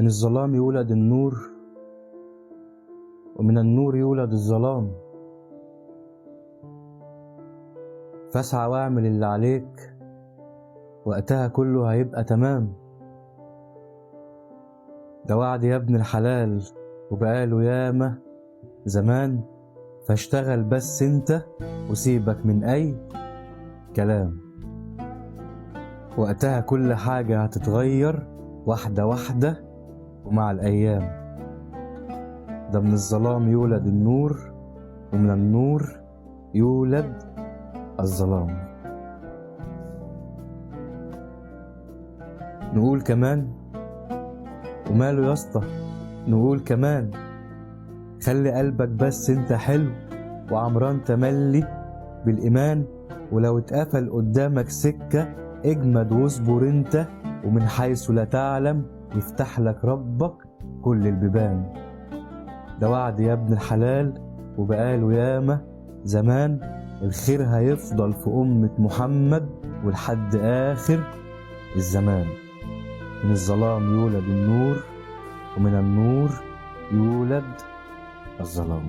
من الظلام يولد النور، ومن النور يولد الظلام. فاسعى واعمل اللي عليك، وقتها كله هيبقى تمام. ده وعد يا ابن الحلال وبقاله ياما زمان، فاشتغل بس انت وسيبك من اي كلام. وقتها كل حاجة هتتغير واحدة واحدة ومع الأيام. ده من الظلام يولد النور، ومن النور يولد الظلام. نقول كمان وماله يا اسطى، نقول كمان خلي قلبك بس انت حلو وعمران تملي بالإيمان. ولو اتقفل قدامك سكة اجمد واصبر انت، ومن حيث لا تعلم يفتح لك ربك كل البيبان. ده وعد يا ابن الحلال وبقاله ياما زمان، الخير هيفضل في أمة محمد ولحد آخر الزمان. من الظلام يولد النور، ومن النور يولد الظلام.